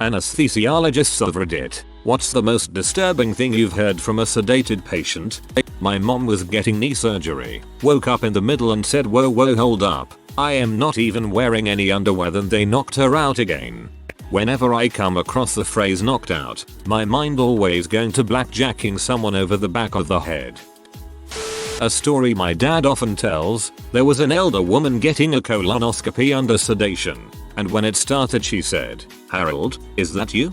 Anesthesiologists of Reddit, what's the most disturbing thing you've heard from a sedated patient? My mom was getting knee surgery, woke up in the middle and said whoa hold up, I am not even wearing any underwear, then they knocked her out again. Whenever I come across the phrase knocked out, my mind always going to blackjacking someone over the back of the head. A story my dad often tells, there was an elder woman getting a colonoscopy under sedation, and when it started she said, "Harold, is that you?"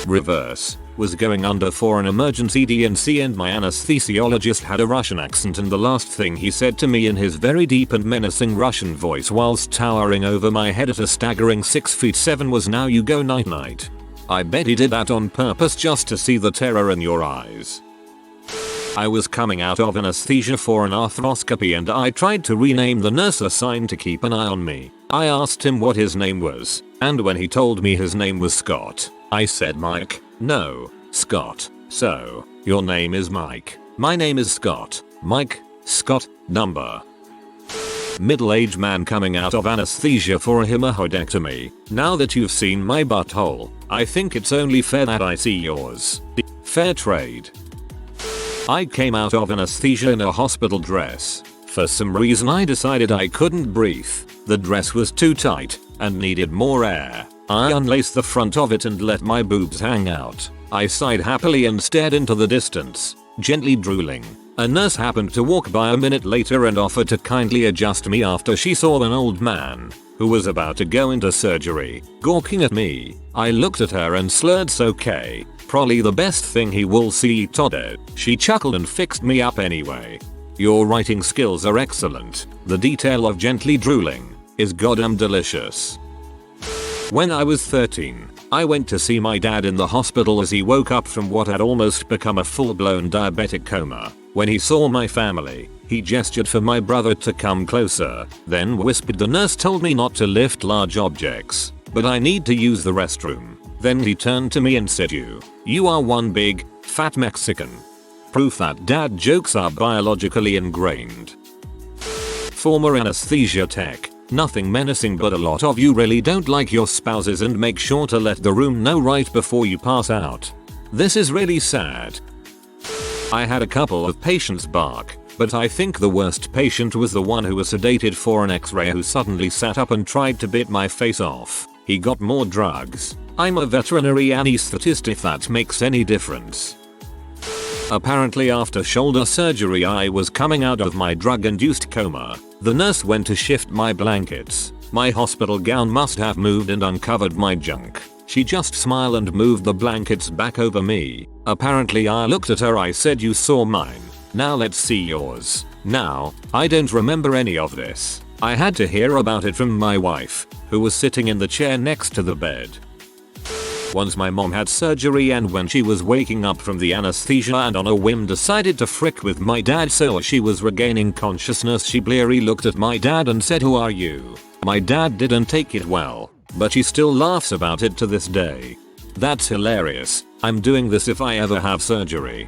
Reverse, was going under for an emergency D&C and my anesthesiologist had a Russian accent, and the last thing he said to me in his very deep and menacing Russian voice whilst towering over my head at a staggering 6'7" was, "Now you go night night." I bet he did that on purpose just to see the terror in your eyes. I was coming out of anesthesia for an arthroscopy and I tried to rename the nurse assigned to keep an eye on me. I asked him what his name was, and when he told me his name was Scott, I said, "Mike." "No, Scott." "So, your name is Mike." "My name is Scott." "Mike, Scott, number." Middle-aged man coming out of anesthesia for a hemorrhoidectomy. "Now that you've seen my butthole, I think it's only fair that I see yours. Fair trade." I came out of anesthesia in a hospital dress. For some reason I decided I couldn't breathe. The dress was too tight and needed more air. I unlaced the front of it and let my boobs hang out. I sighed happily and stared into the distance, gently drooling. A nurse happened to walk by a minute later and offered to kindly adjust me after she saw an old man who was about to go into surgery, gawking at me. I looked at her and slurred, "Okay, probably the best thing he will see today." She chuckled and fixed me up anyway. "Your writing skills are excellent. The detail of gently drooling is goddamn delicious." When I was 13, I went to see my dad in the hospital as he woke up from what had almost become a full-blown diabetic coma. When he saw my family, he gestured for my brother to come closer, then whispered, "The nurse told me not to lift large objects, but I need to use the restroom." Then he turned to me and said, You are one big, fat Mexican." Proof that dad jokes are biologically ingrained. Former anesthesia tech. Nothing menacing, but a lot of you really don't like your spouses and make sure to let the room know right before you pass out. This is really sad. I had a couple of patients bark, but I think the worst patient was the one who was sedated for an x-ray who suddenly sat up and tried to bit my face off. He got more drugs. I'm a veterinary anesthetist if that makes any difference. Apparently after shoulder surgery I was coming out of my drug-induced coma. The nurse went to shift my blankets. My hospital gown must have moved and uncovered my junk. She just smiled and moved the blankets back over me. Apparently I looked at her. I said, "You saw mine. Now let's see yours." Now, I don't remember any of this. I had to hear about it from my wife, who was sitting in the chair next to the bed. Once my mom had surgery, and when she was waking up from the anesthesia and on a whim decided to frick with my dad so as she was regaining consciousness, she bleary looked at my dad and said, "Who are you?" My dad didn't take it well, but she still laughs about it to this day. That's hilarious. I'm doing this if I ever have surgery.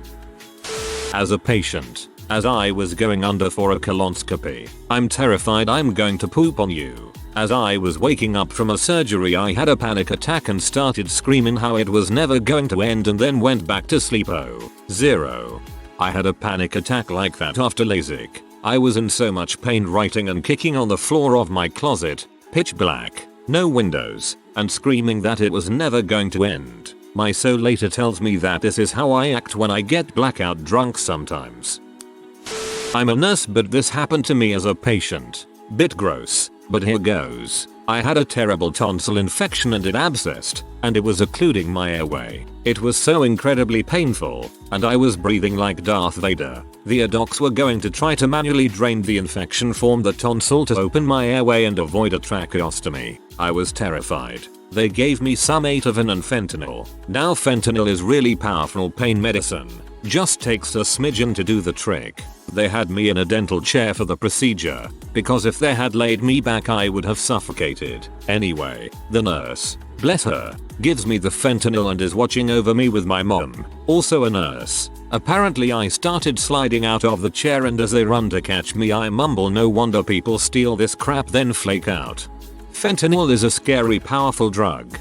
As a patient, as I was going under for a colonoscopy, I'm terrified I'm going to poop on you. As I was waking up from a surgery I had a panic attack and started screaming how it was never going to end, and then went back to sleep. I had a panic attack like that after LASIK. I was in so much pain writing and kicking on the floor of my closet, pitch black, no windows, and screaming that it was never going to end. My soul later tells me that this is how I act when I get blackout drunk sometimes. I'm a nurse, but this happened to me as a patient. Bit gross, but here goes. I had a terrible tonsil infection and it abscessed, and it was occluding my airway. It was so incredibly painful, and I was breathing like Darth Vader. The docs were going to try to manually drain the infection from the tonsil to open my airway and avoid a tracheostomy. I was terrified. They gave me some Ativan and fentanyl. Now fentanyl is really powerful pain medicine. Just takes a smidgen to do the trick. They had me in a dental chair for the procedure, because if they had laid me back I would have suffocated. Anyway, the nurse, bless her, gives me the fentanyl and is watching over me with my mom, also a nurse. Apparently I started sliding out of the chair, and as they run to catch me I mumble, "No wonder people steal this crap," then flake out. Fentanyl is a scary powerful drug.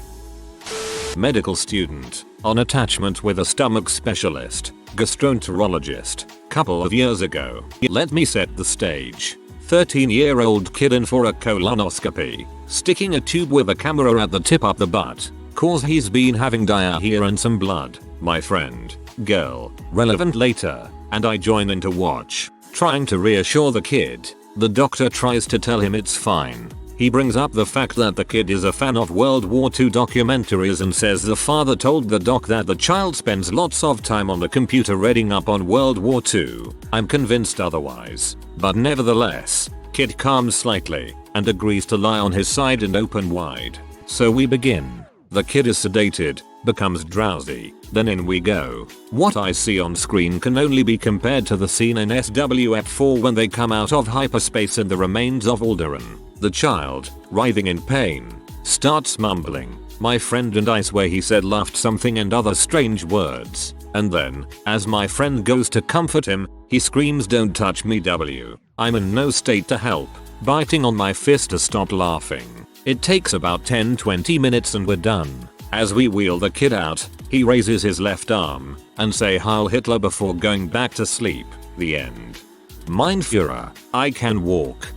Medical student, on attachment with a stomach specialist, gastroenterologist, couple of years ago. Let me set the stage. 13-year-old kid in for a colonoscopy, sticking a tube with a camera at the tip up the butt, cause he's been having diarrhea and some blood. My friend, girl, relevant later, and I join in to watch, trying to reassure the kid. The doctor tries to tell him it's fine. He brings up the fact that the kid is a fan of World War II documentaries and says the father told the doc that the child spends lots of time on the computer reading up on World War II. I'm convinced otherwise. But nevertheless, kid calms slightly and agrees to lie on his side and open wide. So we begin. The kid is sedated, becomes drowsy, then in we go. What I see on screen can only be compared to the scene in SWF4 when they come out of hyperspace in the remains of Alderaan. The child, writhing in pain, starts mumbling. My friend and I swear he said laughed something and other strange words. And then, as my friend goes to comfort him, he screams, "Don't touch me W." I'm in no state to help, biting on my fist to stop laughing. It takes about 10-20 minutes and we're done. As we wheel the kid out, he raises his left arm and say Heil Hitler before going back to sleep. The end. Mein Führer, I can walk.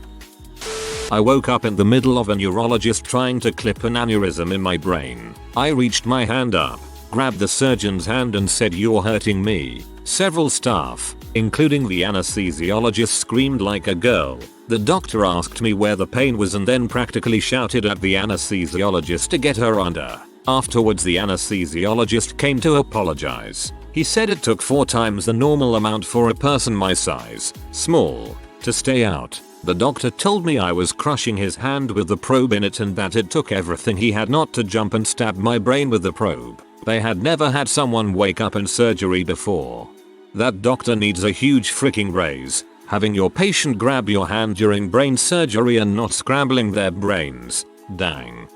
I woke up in the middle of a neurologist trying to clip an aneurysm in my brain. I reached my hand up, grabbed the surgeon's hand and said, "You're hurting me." Several staff, including the anesthesiologist, screamed like a girl. The doctor asked me where the pain was and then practically shouted at the anesthesiologist to get her under. Afterwards the anesthesiologist came to apologize. He said it took 4 times the normal amount for a person my size, small, to stay out. The doctor told me I was crushing his hand with the probe in it and that it took everything he had not to jump and stab my brain with the probe. They had never had someone wake up in surgery before. That doctor needs a huge freaking raise, having your patient grab your hand during brain surgery and not scrambling their brains. Dang.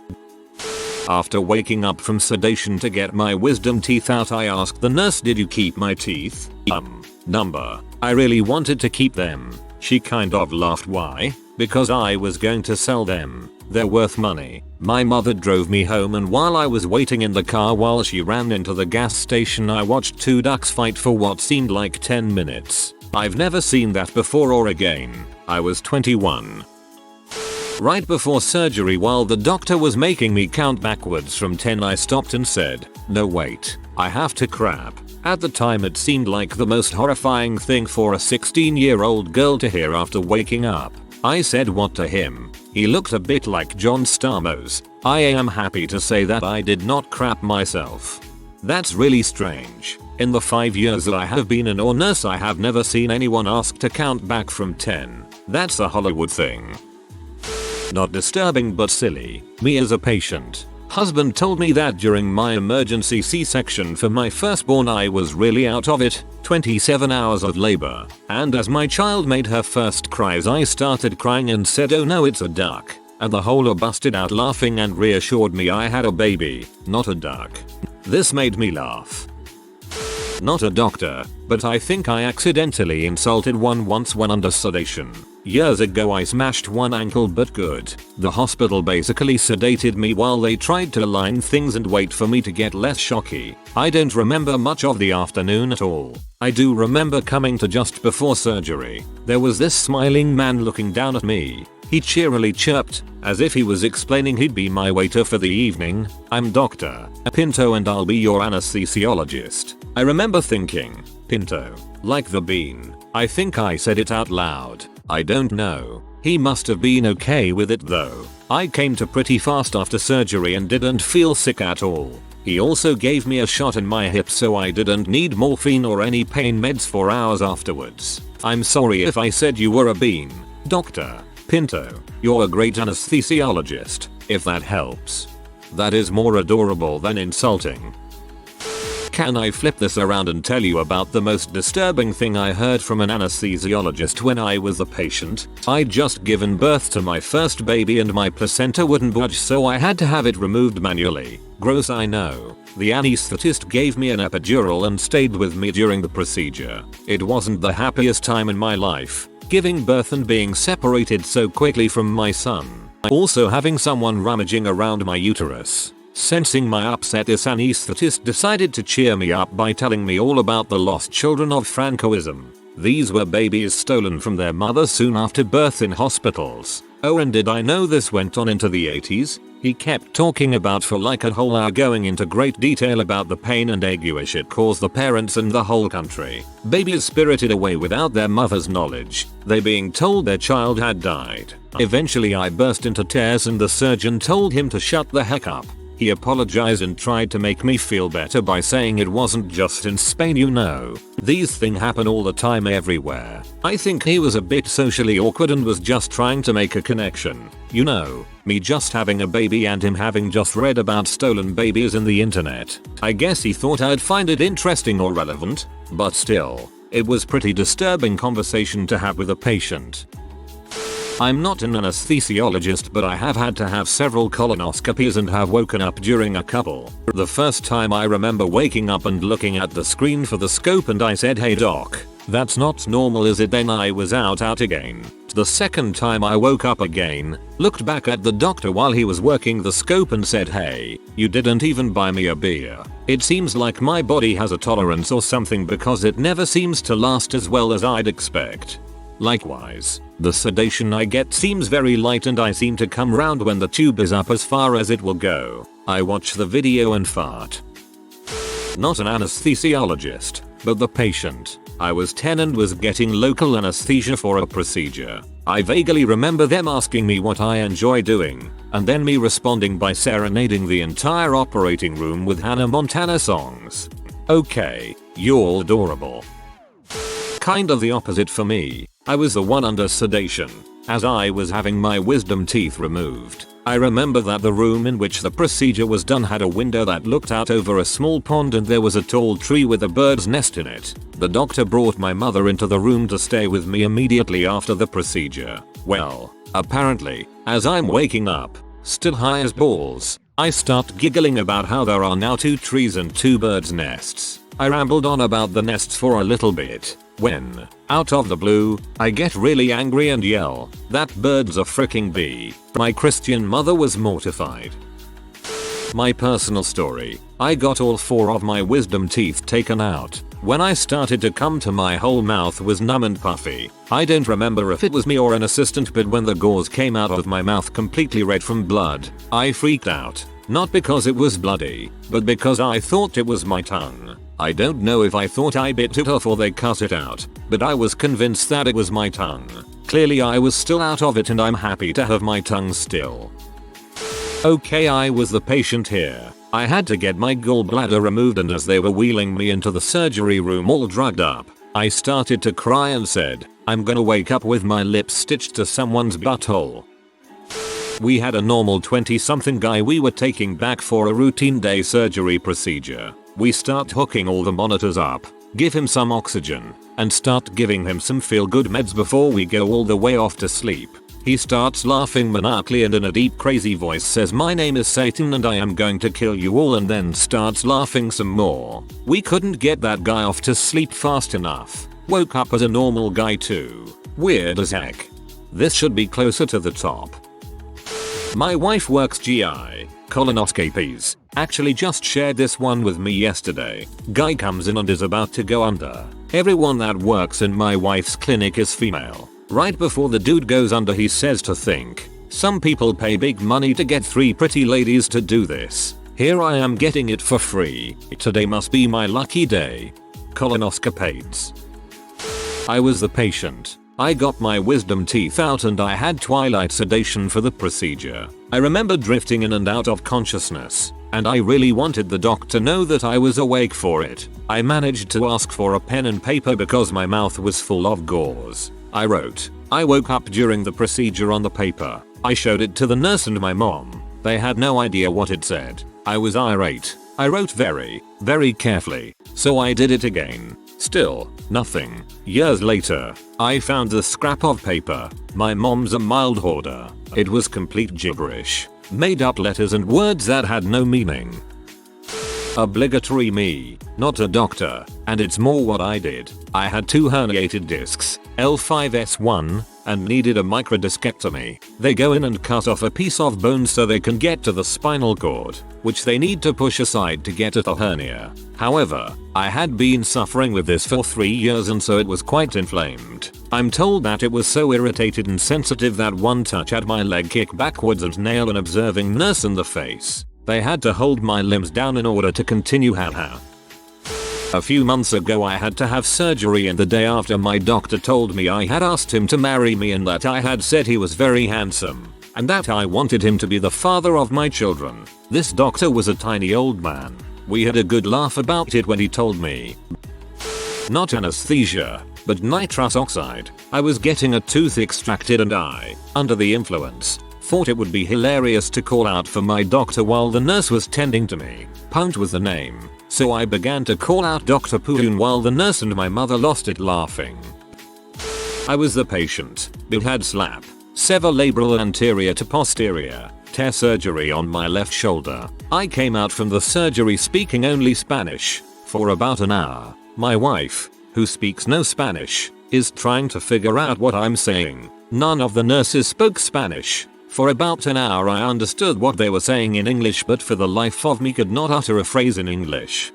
After waking up from sedation to get my wisdom teeth out, I asked the nurse, "Did you keep my teeth?" Number. I really wanted to keep them. She kind of laughed. Why? Because I was going to sell them. They're worth money. My mother drove me home and while I was waiting in the car while she ran into the gas station, I watched 2 ducks fight for what seemed like 10 minutes. I've never seen that before or again. I was 21. Right before surgery, while the doctor was making me count backwards from 10, I stopped and said, "No wait, I have to crap." At the time it seemed like the most horrifying thing for a 16-year-old girl to hear after waking up. I said what to him. He looked a bit like John Stamos. I am happy to say that I did not crap myself. That's really strange. In the 5 years that I have been an OR nurse, I have never seen anyone ask to count back from 10. That's a Hollywood thing. Not disturbing but silly. Me as a patient. Husband told me that during my emergency C-section for my firstborn I was really out of it, 27 hours of labor, and as my child made her first cries I started crying and said, "Oh no, it's a duck," and the whole busted out laughing and reassured me I had a baby, not a duck. This made me laugh. Not a doctor, but I think I accidentally insulted one once when under sedation. Years ago I smashed one ankle, but good. The hospital basically sedated me while they tried to align things and wait for me to get less shocky. I don't remember much of the afternoon at all. I do remember coming to just before surgery. There was this smiling man looking down at me. He cheerily chirped, as if he was explaining he'd be my waiter for the evening, "I'm Dr. Pinto and I'll be your anesthesiologist." I remember thinking, "Pinto, like the bean." I think I said it out loud. I don't know. He must have been okay with it though. I came to pretty fast after surgery and didn't feel sick at all. He also gave me a shot in my hip so I didn't need morphine or any pain meds for hours afterwards. I'm sorry if I said you were a bean, Dr. Pinto. You're a great anesthesiologist, if that helps. That is more adorable than insulting. Can I flip this around and tell you about the most disturbing thing I heard from an anesthesiologist when I was a patient? I'd just given birth to my first baby and my placenta wouldn't budge, so I had to have it removed manually. Gross, I know. The anesthetist gave me an epidural and stayed with me during the procedure. It wasn't the happiest time in my life, giving birth and being separated so quickly from my son. Also having someone rummaging around my uterus. Sensing my upset, this anesthetist decided to cheer me up by telling me all about the lost children of Francoism. These were babies stolen from their mother soon after birth in hospitals. Oh, and did I know this went on into the 80s? He kept talking about for like a whole hour, going into great detail about the pain and anguish it caused the parents and the whole country. Babies spirited away without their mother's knowledge, they being told their child had died. Eventually I burst into tears and the surgeon told him to shut the heck up. He apologized and tried to make me feel better by saying it wasn't just in Spain, you know. These things happen all the time everywhere. I think he was a bit socially awkward and was just trying to make a connection. You know, me just having a baby and him having just read about stolen babies in the internet. I guess he thought I'd find it interesting or relevant, but still, it was pretty disturbing conversation to have with a patient. I'm not an anesthesiologist, but I have had to have several colonoscopies and have woken up during a couple. The first time I remember waking up and looking at the screen for the scope and I said, "Hey doc, that's not normal, is it?" Then I was out again. The second time I woke up again, looked back at the doctor while he was working the scope and said, "Hey, you didn't even buy me a beer." It seems like my body has a tolerance or something because it never seems to last as well as I'd expect. Likewise, the sedation I get seems very light and I seem to come round when the tube is up as far as it will go. I watch the video and fart. Not an anesthesiologist, but the patient. I was 10 and was getting local anesthesia for a procedure. I vaguely remember them asking me what I enjoy doing, and then me responding by serenading the entire operating room with Hannah Montana songs. Okay, you're adorable. Kind of the opposite for me. I was the one under sedation, as I was having my wisdom teeth removed. I remember that the room in which the procedure was done had a window that looked out over a small pond and there was a tall tree with a bird's nest in it. The doctor brought my mother into the room to stay with me immediately after the procedure. Well, apparently, as I'm waking up, still high as balls, I start giggling about how there are now 2 trees and 2 birds' nests. I rambled on about the nests for a little bit, when, out of the blue, I get really angry and yell, "That bird's a fricking bee." My Christian mother was mortified. My personal story: I got all 4 of my wisdom teeth taken out. When I started to come to, my whole mouth was numb and puffy. I don't remember if it was me or an assistant, but when the gauze came out of my mouth completely red from blood, I freaked out. Not because it was bloody, but because I thought it was my tongue. I don't know if I thought I bit it off or they cut it out, but I was convinced that it was my tongue. Clearly I was still out of it and I'm happy to have my tongue still. Okay, I was the patient here. I had to get my gallbladder removed, and as they were wheeling me into the surgery room all drugged up, I started to cry and said, "I'm gonna wake up with my lips stitched to someone's butthole." We had a normal 20-something guy we were taking back for a routine day surgery procedure. We start hooking all the monitors up, give him some oxygen, and start giving him some feel-good meds before we go all the way off to sleep. He starts laughing maniacally and in a deep crazy voice says, "My name is Satan and I am going to kill you all," and then starts laughing some more. We couldn't get that guy off to sleep fast enough. Woke up as a normal guy too. Weird as heck. This should be closer to the top. My wife works GI, colonoscopies. Actually just shared this one with me yesterday. Guy comes in and is about to go under. Everyone that works in my wife's clinic is female. Right before the dude goes under, he says to think, "Some people pay big money to get 3 pretty ladies to do this. Here I am getting it for free. Today must be my lucky day." Colonoscopies. I was the patient. I got my wisdom teeth out and I had twilight sedation for the procedure. I remember drifting in and out of consciousness, and I really wanted the doc to know that I was awake for it. I managed to ask for a pen and paper because my mouth was full of gauze. I wrote, "I woke up during the procedure" on the paper. I showed it to the nurse and my mom. They had no idea what it said. I was irate. I wrote very, very carefully, so I did it again. Still, nothing. Years later, I found the scrap of paper. My mom's a mild hoarder. It was complete gibberish. Made up letters and words that had no meaning. Obligatory me, not a doctor, and it's more what I did. I had 2 herniated discs, L5S1, and needed a microdiscectomy. They go in and cut off a piece of bone so they can get to the spinal cord, which they need to push aside to get at the hernia. However, I had been suffering with this for 3 years and so it was quite inflamed. I'm told that it was so irritated and sensitive that one touch at my leg kicked backwards and nailed an observing nurse in the face. They had to hold my limbs down in order to continue. Haha. A few months ago I had to have surgery, and the day after my doctor told me I had asked him to marry me and that I had said he was very handsome and that I wanted him to be the father of my children. This doctor was a tiny old man. We had a good laugh about it when he told me. Not anesthesia, but nitrous oxide. I was getting a tooth extracted and I, under the influence, thought it would be hilarious to call out for my doctor while the nurse was tending to me. Punt was the name, so I began to call out Dr. Poon while the nurse and my mother lost it laughing. I was the patient. It had slap, sever labral anterior to posterior, tear surgery on my left shoulder. I came out from the surgery speaking only Spanish. For about an hour, my wife, who speaks no Spanish, is trying to figure out what I'm saying. None of the nurses spoke Spanish. For about an hour I understood what they were saying in English, but for the life of me could not utter a phrase in English.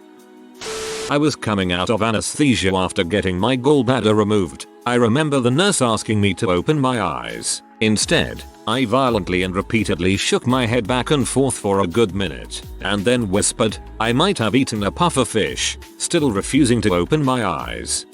I was coming out of anesthesia after getting my gallbladder removed. I remember the nurse asking me to open my eyes. Instead, I violently and repeatedly shook my head back and forth for a good minute, and then whispered, I might have eaten a puffer fish, still refusing to open my eyes.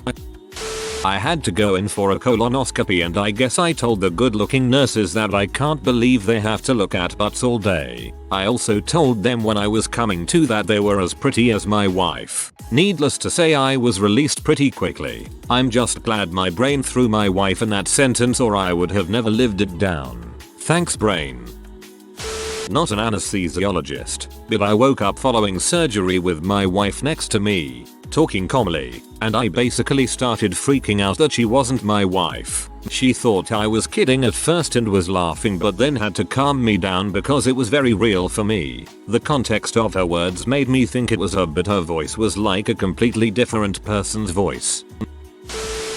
I had to go in for a colonoscopy, and I guess I told the good looking nurses that I can't believe they have to look at butts all day. I also told them when I was coming to that they were as pretty as my wife. Needless to say, I was released pretty quickly. I'm just glad my brain threw my wife in that sentence, or I would have never lived it down. Thanks, brain. Not an anesthesiologist, but I woke up following surgery with my wife next to me, talking calmly, and I basically started freaking out that she wasn't my wife. She thought I was kidding at first and was laughing, but then had to calm me down because it was very real for me. The context of her words made me think it was her, but her voice was like a completely different person's voice.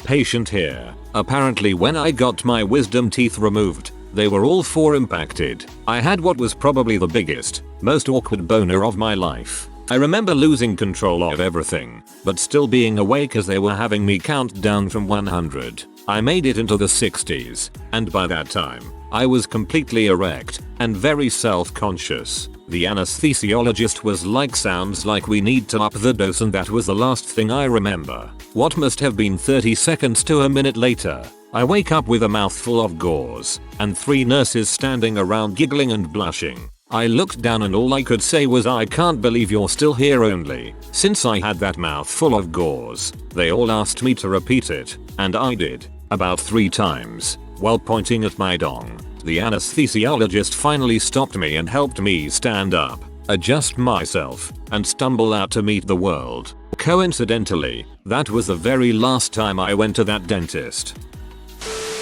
Patient here. Apparently when I got my wisdom teeth removed, they were all 4 impacted. I had what was probably the biggest, most awkward boner of my life. I remember losing control of everything, but still being awake as they were having me count down from 100. I made it into the 60s, and by that time, I was completely erect and very self-conscious. The anesthesiologist was like, sounds like we need to up the dose, and that was the last thing I remember. What must have been 30 seconds to a minute later, I wake up with a mouthful of gauze, and 3 nurses standing around giggling and blushing. I looked down and all I could say was, I can't believe you're still here. Only since I had that mouthful of gauze, they all asked me to repeat it, and I did, about 3 times, while pointing at my dong. The anesthesiologist finally stopped me and helped me stand up, adjust myself, and stumble out to meet the world. Coincidentally, that was the very last time I went to that dentist.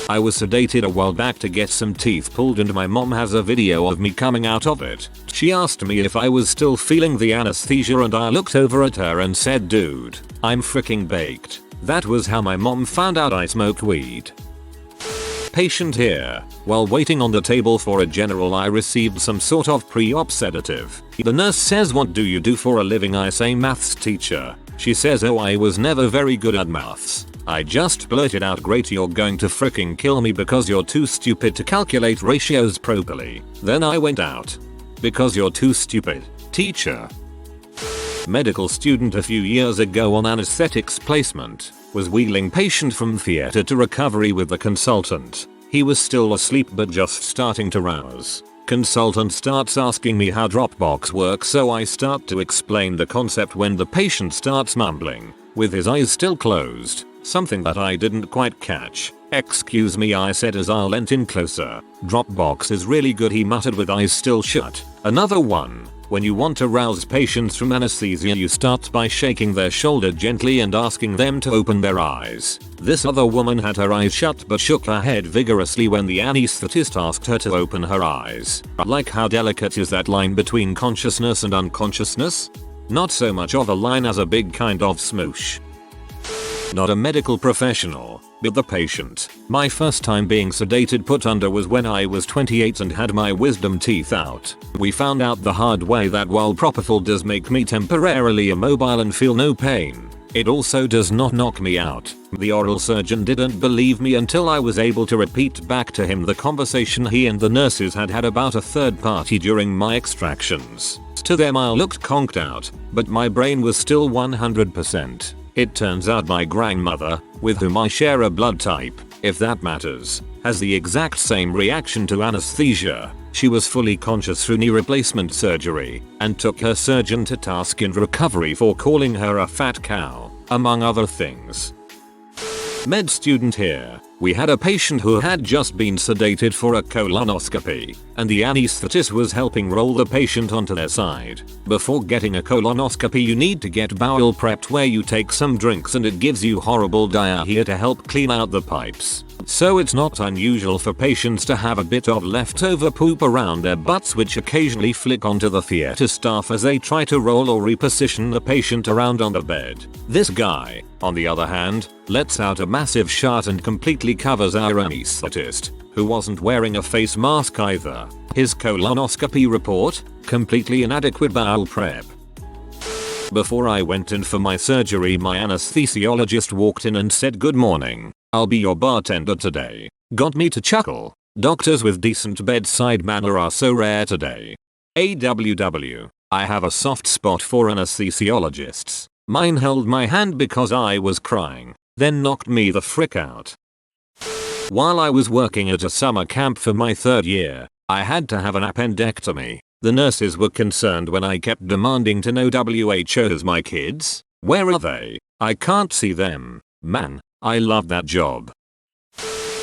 I was sedated a while back to get some teeth pulled, and my mom has a video of me coming out of it. She asked me if I was still feeling the anesthesia, and I looked over at her and said, dude, I'm freaking baked. That was how my mom found out I smoked weed. Patient here. While waiting on the table for a general, I received some sort of pre-op sedative. The nurse says, what do you do for a living? I say, maths teacher. She says, oh, I was never very good at maths. I just blurted out, great, you're going to freaking kill me because you're too stupid to calculate ratios properly. Then I went out. Because you're too stupid, teacher. Medical student a few years ago on anesthetics placement was wheeling patient from theater to recovery with the consultant. He was still asleep but just starting to rouse. Consultant starts asking me how Dropbox works, so I start to explain the concept when the patient starts mumbling, with his eyes still closed, something that I didn't quite catch. Excuse me, I said as I leant in closer. Dropbox is really good, he muttered with eyes still shut. Another one. When you want to rouse patients from anesthesia, you start by shaking their shoulder gently and asking them to open their eyes. This other woman had her eyes shut but shook her head vigorously when the anesthetist asked her to open her eyes. Like, how delicate is that line between consciousness and unconsciousness? Not so much of a line as a big kind of smoosh. Not a medical professional, but the patient. My first time being sedated put under was when I was 28 and had my wisdom teeth out. We found out the hard way that while propofol does make me temporarily immobile and feel no pain, it also does not knock me out. The oral surgeon didn't believe me until I was able to repeat back to him the conversation he and the nurses had had about a third party during my extractions. To them I looked conked out, but my brain was still 100%. It turns out my grandmother, with whom I share a blood type, if that matters, has the exact same reaction to anesthesia. She was fully conscious through knee replacement surgery, and took her surgeon to task in recovery for calling her a fat cow, among other things. Med student here. We had a patient who had just been sedated for a colonoscopy, and the anesthetist was helping roll the patient onto their side. Before getting a colonoscopy you need to get bowel prepped, where you take some drinks and it gives you horrible diarrhea to help clean out the pipes. So it's not unusual for patients to have a bit of leftover poop around their butts, which occasionally flick onto the theater staff as they try to roll or reposition the patient around on the bed. This guy, on the other hand, lets out a massive shart and completely covers our anesthetist, who wasn't wearing a face mask either. His colonoscopy report: completely inadequate bowel prep. Before I went in for my surgery, my anesthesiologist walked in and said, "Good morning. I'll be your bartender today." Got me to chuckle. Doctors with decent bedside manner are so rare today. AWW. I have a soft spot for anesthesiologists. Mine held my hand because I was crying, then knocked me the frick out. While I was working at a summer camp for my third year, I had to have an appendectomy. The nurses were concerned when I kept demanding to know WHO's my kids. Where are they? I can't see them. Man, I love that job.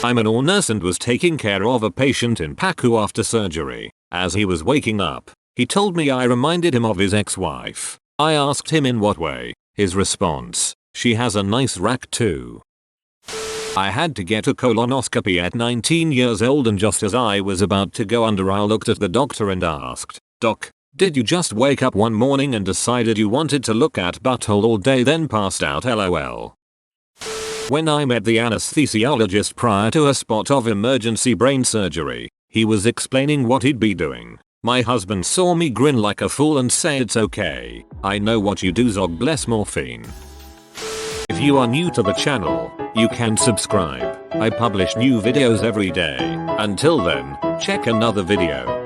I'm an OR nurse and was taking care of a patient in PACU after surgery. As he was waking up, he told me I reminded him of his ex-wife. I asked him in what way. His response: "She has a nice rack too." I had to get a colonoscopy at 19 years old, and just as I was about to go under I looked at the doctor and asked, "Doc, did you just wake up one morning and decided you wanted to look at butthole all day then passed out LOL?" When I met the anesthesiologist prior to a spot of emergency brain surgery, he was explaining what he'd be doing. My husband saw me grin like a fool and say, "It's okay. I know what you do, Zog bless morphine." If you are new to the channel, you can subscribe. I publish new videos every day. Until then, check another video.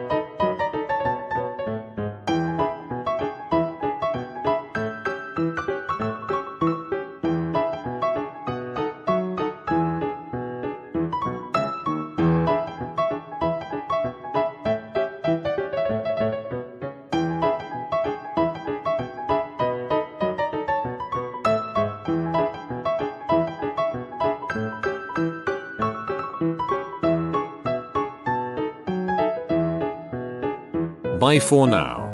Bye for now.